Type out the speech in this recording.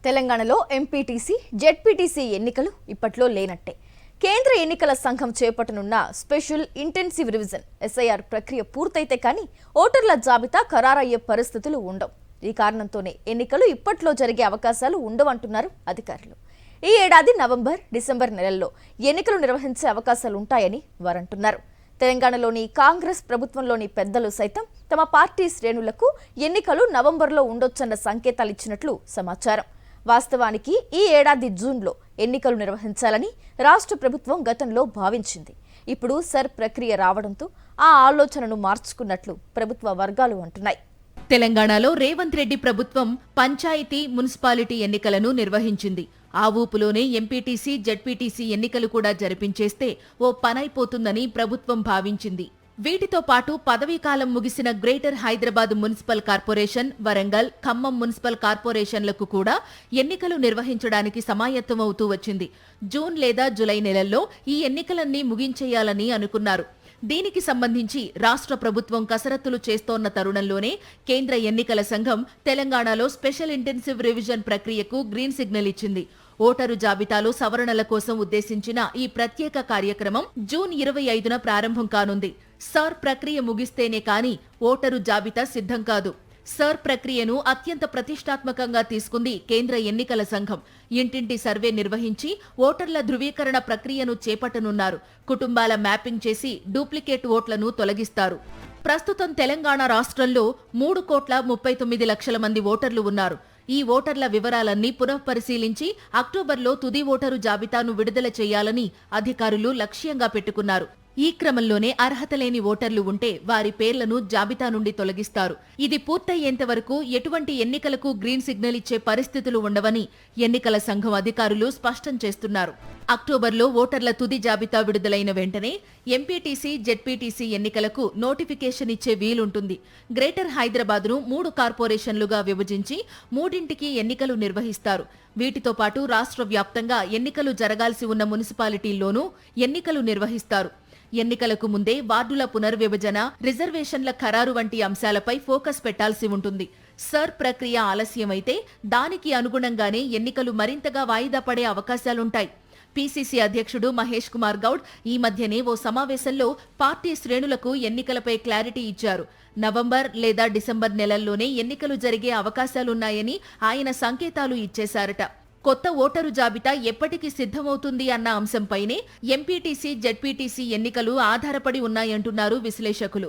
తెలంగాణలో MPTC, ZPTC ఎన్నికలు ఇప్పట్లో లేనట్టే. కేంద్ర ఎన్నికల సంఘం చేపట్టనున్న స్పెషల్ ఇంటెన్సివ్ రివిజన్ ఎస్ఐఆర్ ప్రక్రియ పూర్తయితే కానీ ఓటర్ల జాబితా ఖరారయ్యే పరిస్థితులు ఉండవు. ఈ కారణంతోనే ఎన్నికలు ఇప్పట్లో జరిగే అవకాశాలు ఉండవంటున్నారు అధికారులు. ఈ ఏడాది నవంబర్, డిసెంబర్ నెలల్లో ఎన్నికలు నిర్వహించే అవకాశాలుంటాయని వారంటున్నారు. తెలంగాణలోని కాంగ్రెస్ ప్రభుత్వంలోని పెద్దలు సైతం తమ పార్టీ శ్రేణులకు ఎన్నికలు నవంబర్లో ఉండొచ్చన్న సంకేతాలిచ్చినట్లు సమాచారం. వాస్తవానికి ఈ ఏడాది జూన్లో ఎన్నికలు నిర్వహించాలని రాష్ట్ర ప్రభుత్వం గతంలో భావించింది. ఇప్పుడు సర్ ప్రక్రియ రావడంతో ఆ ఆలోచనను మార్చుకున్నట్లు ప్రభుత్వ వర్గాలు అంటున్నాయి. తెలంగాణలో రేవంత్ రెడ్డి ప్రభుత్వం పంచాయతీ, మున్సిపాలిటీ ఎన్నికలను నిర్వహించింది. ఆ ఊపులోనే ఎంపీటీసీ, జెడ్పీటీసీ ఎన్నికలు కూడా జరిపించేస్తే ఓ పనైపోతుందని ప్రభుత్వం భావించింది. వీటితో పాటు పదవీకాలం ముగిసిన greater Hyderabad municipal corporation, Warangal, Khammam municipal కార్పొరేషన్లకు కూడా ఎన్నికలు నిర్వహించడానికి సమాయత్తమవుతూ వచ్చింది. జూన్ లేదా జులై నెలల్లో ఈ ఎన్నికలన్నీ ముగించేయాలని అనుకున్నారు. దీనికి సంబంధించి రాష్ట్ర ప్రభుత్వం కసరత్తులు చేస్తోన్న తరుణంలోనే కేంద్ర ఎన్నికల సంఘం తెలంగాణలో స్పెషల్ ఇంటెన్సివ్ రివిజన్ ప్రక్రియకు గ్రీన్ సిగ్నల్ ఇచ్చింది. ఓటరు జాబితాలో సవరణల కోసం ఉద్దేశించిన ఈ ప్రత్యేక కార్యక్రమం జూన్ 25న ప్రారంభం కానుంది. సర్ ప్రక్రియ ముగిస్తేనే కాని ఓటరు జాబితా సిద్ధం కాదు. సర్ ప్రక్రియను అత్యంత ప్రతిష్టాత్మకంగా తీసుకుంది కేంద్ర ఎన్నికల సంఘం. ఇంటింటి సర్వే నిర్వహించి ఓటర్ల ధృవీకరణ ప్రక్రియను చేపట్టనున్నారు. కుటుంబాల మ్యాపింగ్ చేసి డూప్లికేట్ ఓట్లను తొలగిస్తారు. ప్రస్తుతం తెలంగాణ రాష్ట్రంలో 3,39,00,000 మంది ఓటర్లు ఉన్నారు. ఈ ఓటర్ల వివరాలన్నీ పునఃపరిశీలించి అక్టోబర్లో తుది ఓటరు జాబితాను విడుదల చేయాలని అధికారులు లక్ష్యంగా పెట్టుకున్నారు. ఈ క్రమంలోనే అర్హత లేని ఓటర్లు ఉంటే వారి పేర్లను జాబితా నుండి తొలగిస్తారు. ఇది పూర్తయ్యేంత వరకు ఎటువంటి ఎన్నికలకు గ్రీన్ సిగ్నల్ ఇచ్చే పరిస్థితులు ఉండవని ఎన్నికల సంఘం అధికారులు స్పష్టం చేస్తున్నారు. అక్టోబర్లో ఓటర్ల తుది జాబితా విడుదలైన వెంటనే ఎంపీటీసీ, జెడ్పీటీసీ ఎన్నికలకు నోటిఫికేషన్ ఇచ్చే వీలుంటుంది. గ్రేటర్ హైదరాబాద్ను 3 కార్పొరేషన్లుగా విభజించి 3ంటికి ఎన్నికలు నిర్వహిస్తారు. వీటితో పాటు రాష్ట్ర వ్యాప్తంగా ఎన్నికలు జరగాల్సి ఉన్న మున్సిపాలిటీల్లోనూ ఎన్నికలు నిర్వహిస్తారు. ఎన్నికలకు ముందే వార్డుల పునర్విభజన, రిజర్వేషన్ల ఖరారు వంటి అంశాలపై ఫోకస్ పెట్టాల్సి ఉంటుంది. సర్ ప్రక్రియ ఆలస్యమైతే దానికి అనుగుణంగానే ఎన్నికలు మరింతగా వాయిదా పడే అవకాశాలుంటాయి. పీసీసీ అధ్యక్షుడు మహేష్ కుమార్ గౌడ్ ఈ మధ్యనే ఓ సమావేశంలో పార్టీ శ్రేణులకు ఎన్నికలపై క్లారిటీ ఇచ్చారు. నవంబర్ లేదా డిసెంబర్ నెలల్లోనే ఎన్నికలు జరిగే అవకాశాలున్నాయని ఆయన సంకేతాలు ఇచ్చేశారట. కొత్త ఓటరు జాబితా ఎప్పటికి సిద్ధమవుతుంది అన్న అంశంపైనే ఎంపీటీసీ, జెడ్పీటీసీ ఎన్నికలు ఆధారపడి ఉన్నాయంటున్నారు విశ్లేషకులు.